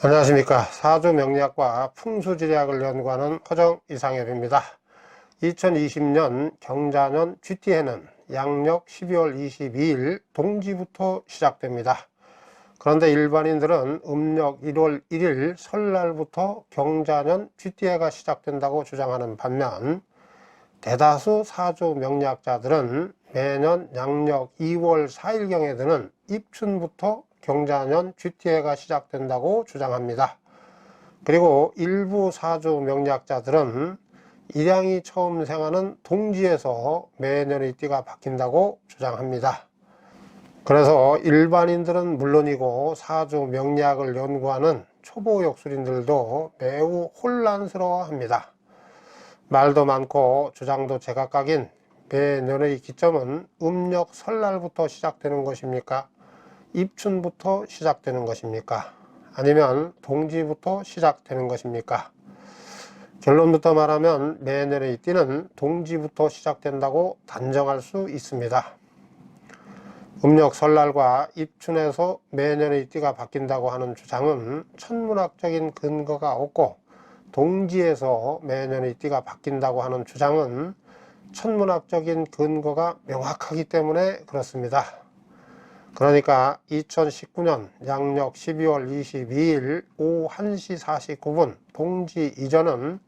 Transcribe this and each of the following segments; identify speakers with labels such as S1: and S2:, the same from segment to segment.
S1: 안녕하십니까. 사주명리학과 풍수지리학을 연구하는 허정 이상엽입니다. 2020년 경자년 쥐띠해는 양력 12월 22일 동지부터 시작됩니다. 그런데 일반인들은 음력 1월 1일 설날부터 경자년 쥐띠해가 시작된다고 주장하는 반면 대다수 사주명리학자들은 매년 양력 2월 4일경에 드는 입춘부터 경자년 쥐띠해가 시작된다고 주장합니다. 그리고 일부 사주명리학자들은 일양이 처음 생하는 동지에서 매년의 띠가 바뀐다고 주장합니다. 그래서 일반인들은 물론이고 사주명리학을 연구하는 초보 역술인들도 매우 혼란스러워합니다. 말도 많고 주장도 제각각인 매년의 기점은 음력 설날부터 시작되는 것입니까? 입춘부터 시작되는 것입니까? 아니면 동지부터 시작되는 것입니까? 결론부터 말하면 매년의 띠는 동지부터 시작된다고 단정할 수 있습니다. 음력 설날과 입춘에서 매년의 띠가 바뀐다고 하는 주장은 천문학적인 근거가 없고, 동지에서 매년의 띠가 바뀐다고 하는 주장은 천문학적인 근거가 명확하기 때문에 그렇습니다. 그러니까 2019년 양력 12월 22일 오후 1시 49분 동지 이전은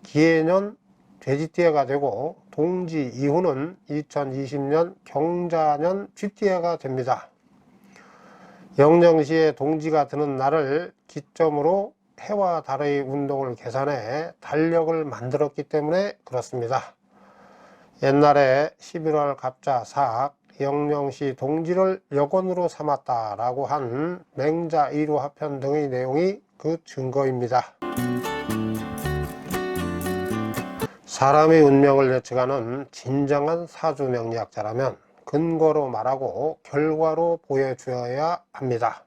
S1: 기해년 돼지띠해가 되고, 동지 이후는 2020년 경자년 쥐띠해가 됩니다. 영영시에 동지가 드는 날을 기점으로 해와 달의 운동을 계산해 달력을 만들었기 때문에 그렇습니다. 옛날에 11월 갑자 사악 영영시 동지를 여건으로 삼았다라고 한 맹자 1호 하편 등의 내용이 그 증거입니다. 사람의 운명을 예측하는 진정한 사주명리학자라면 근거로 말하고 결과로 보여주어야 합니다.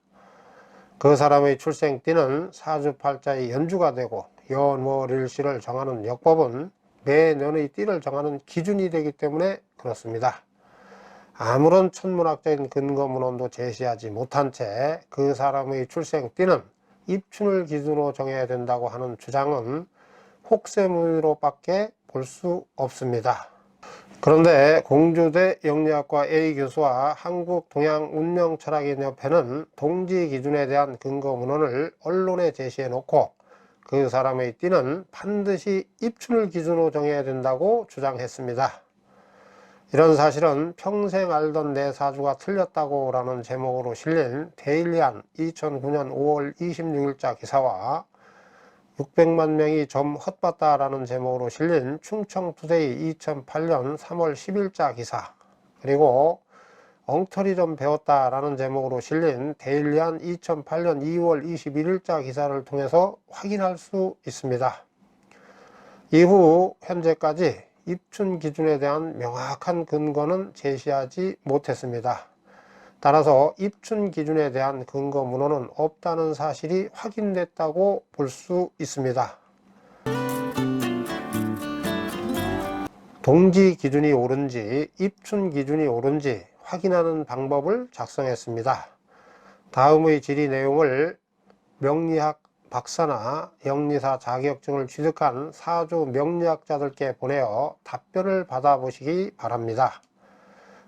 S1: 그 사람의 출생띠는 사주팔자의 연주가 되고, 연월일시를 정하는 역법은 매년의 띠를 정하는 기준이 되기 때문에 그렇습니다. 아무런 천문학적인 근거 문헌도 제시하지 못한 채 그 사람의 출생띠는 입춘을 기준으로 정해야 된다고 하는 주장은 혹세무늬로밖에 볼 수 없습니다. 그런데 공주대 영리학과 A 교수와 한국동양운명철학인협회는 동지 기준에 대한 근거 문헌을 언론에 제시해 놓고 그 사람의 띠는 반드시 입춘을 기준으로 정해야 된다고 주장했습니다. 이런 사실은 평생 알던 내 사주가 틀렸다고 라는 제목으로 실린 데일리안 2009년 5월 26일자 기사와 600만 명이 좀 헛봤다라는 제목으로 실린 충청투데이 2008년 3월 10일자 기사, 그리고 엉터리 좀 배웠다라는 제목으로 실린 데일리안 2008년 2월 21일자 기사를 통해서 확인할 수 있습니다. 이후 현재까지 입춘 기준에 대한 명확한 근거는 제시하지 못했습니다. 따라서 입춘 기준에 대한 근거 문헌은 없다는 사실이 확인됐다고 볼 수 있습니다. 동지 기준이 옳은지 입춘 기준이 옳은지 확인하는 방법을 작성했습니다. 다음의 질의 내용을 명리학 박사나 영리사 자격증을 취득한 사주 명리학자들께 보내어 답변을 받아보시기 바랍니다.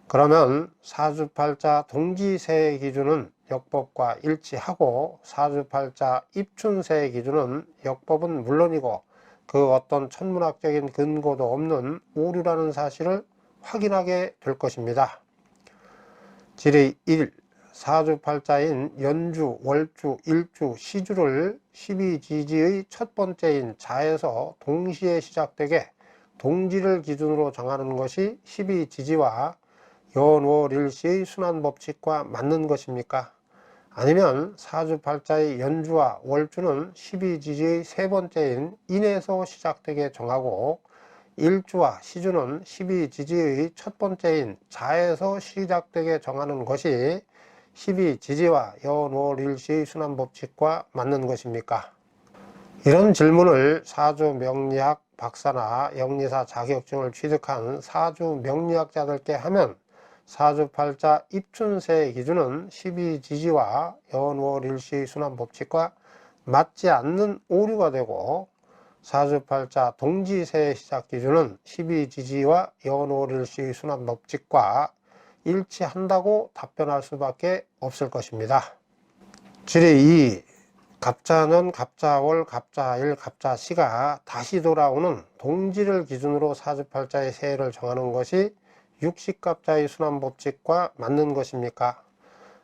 S1: 그러면 사주팔자 동지세의 기준은 역법과 일치하고 사주팔자 입춘세의 기준은 역법은 물론이고 그 어떤 천문학적인 근거도 없는 오류라는 사실을 확인하게 될 것입니다. 질의 1. 사주팔자인 연주, 월주, 일주, 시주를 12지지의 첫 번째인 자에서 동시에 시작되게 동지를 기준으로 정하는 것이 12지지와 연월일시의 순환법칙과 맞는 것입니까? 아니면 사주팔자의 연주와 월주는 12지지의 세 번째인 인에서 시작되게 정하고, 일주와 시주는 12지지의 첫 번째인 자에서 시작되게 정하는 것이 12지지와 연월일시의 순환법칙과 맞는 것입니까? 이런 질문을 사주명리학 박사나 영리사 자격증을 취득한 사주명리학자들께 하면 사주팔자 입춘세의 기준은 12지지와 연월일시 순환법칙과 맞지 않는 오류가 되고, 사주팔자 동지세의 시작 기준은 12지지와 연월일시 순환법칙과 일치한다고 답변할 수밖에 없을 것입니다. 질의 2. 갑자년, 갑자월, 갑자일, 갑자시가 다시 돌아오는 동지를 기준으로 사주팔자의 새해를 정하는 것이 육식갑자의 순환법칙과 맞는 것입니까?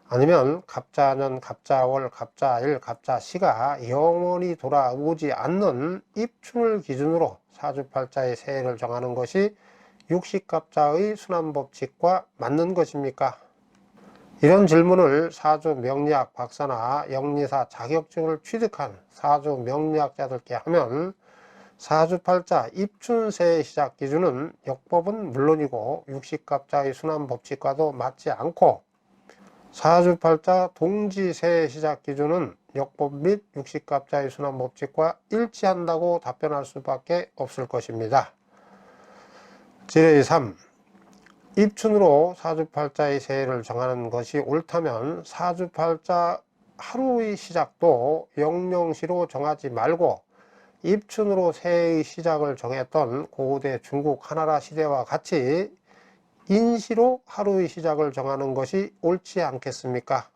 S1: 아니면 갑자년, 갑자월, 갑자일, 갑자시가 영원히 돌아오지 않는 입춘을 기준으로 사주팔자의 새해를 정하는 것이 육식갑자의 순환법칙과 맞는 것입니까? 이런 질문을 사주 명리학 박사나 영리사 자격증을 취득한 사주 명리학자들께 하면 사주팔자 입춘세의 시작 기준은 역법은 물론이고 육식갑자의 순환법칙과도 맞지 않고, 사주팔자 동지세의 시작 기준은 역법 및 육식갑자의 순환법칙과 일치한다고 답변할 수밖에 없을 것입니다. 질의 3. 입춘으로 사주팔자의 새해를 정하는 것이 옳다면 사주팔자 하루의 시작도 영영시로 정하지 말고 입춘으로 새해의 시작을 정했던 고대 중국 한나라 시대와 같이 인시로 하루의 시작을 정하는 것이 옳지 않겠습니까?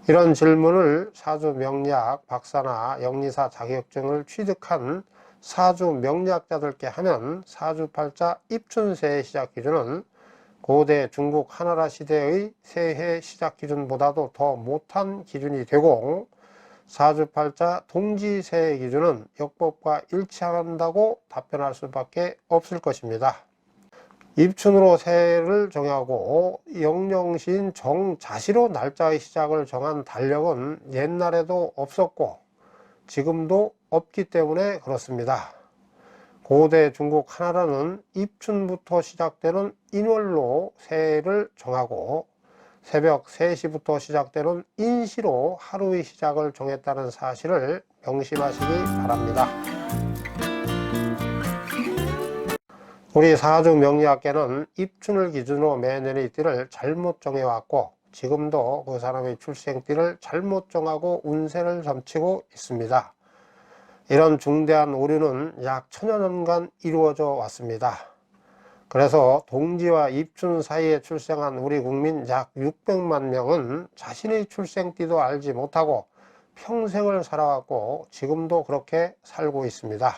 S1: 이런 질문을 사주 명리학 박사나 영리사 자격증을 취득한 사주 명리학자들께 하면 사주팔자 입춘세의 시작 기준은 고대 중국 한나라 시대의 새해 시작 기준보다도 더 못한 기준이 되고, 사주팔자 동지세의 기준은 역법과 일치한다고 답변할 수밖에 없을 것입니다. 입춘으로 새해를 정하고 영영시인 정자시로 날짜의 시작을 정한 달력은 옛날에도 없었고 지금도 없기 때문에 그렇습니다. 고대 중국 한나라는 입춘부터 시작되는 인월로 새해를 정하고 새벽 3시부터 시작되는 인시로 하루의 시작을 정했다는 사실을 명심하시기 바랍니다. 우리 사주 명리학계는 입춘을 기준으로 매년의 띠를 잘못 정해왔고 지금도 그 사람의 출생띠를 잘못 정하고 운세를 점치고 있습니다. 이런 중대한 오류는 약 1000여 년간 이루어져 왔습니다. 그래서 동지와 입춘 사이에 출생한 우리 국민 약 600만 명은 자신의 출생띠도 알지 못하고 평생을 살아왔고 지금도 그렇게 살고 있습니다.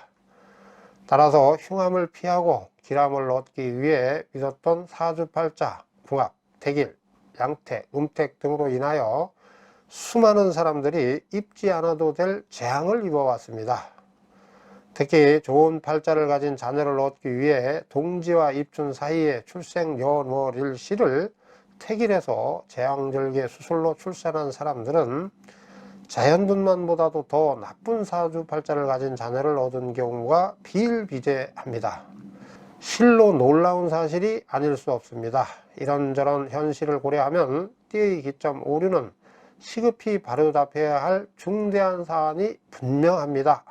S1: 따라서 흉함을 피하고 기람을 얻기 위해 믿었던 사주팔자, 궁합, 대길, 양택, 음택 등으로 인하여 수많은 사람들이 입지 않아도 될 재앙을 입어왔습니다. 특히 좋은 팔자를 가진 자녀를 얻기 위해 동지와 입춘 사이에 출생 연월일시를 택일해서 재앙절개 수술로 출산한 사람들은 자연분만보다도 더 나쁜 사주팔자를 가진 자녀를 얻은 경우가 비일비재합니다. 실로 놀라운 사실이 아닐 수 없습니다. 이런저런 현실을 고려하면 띠의 기점 오류는 시급히 바로잡혀야 할 중대한 사안이 분명합니다.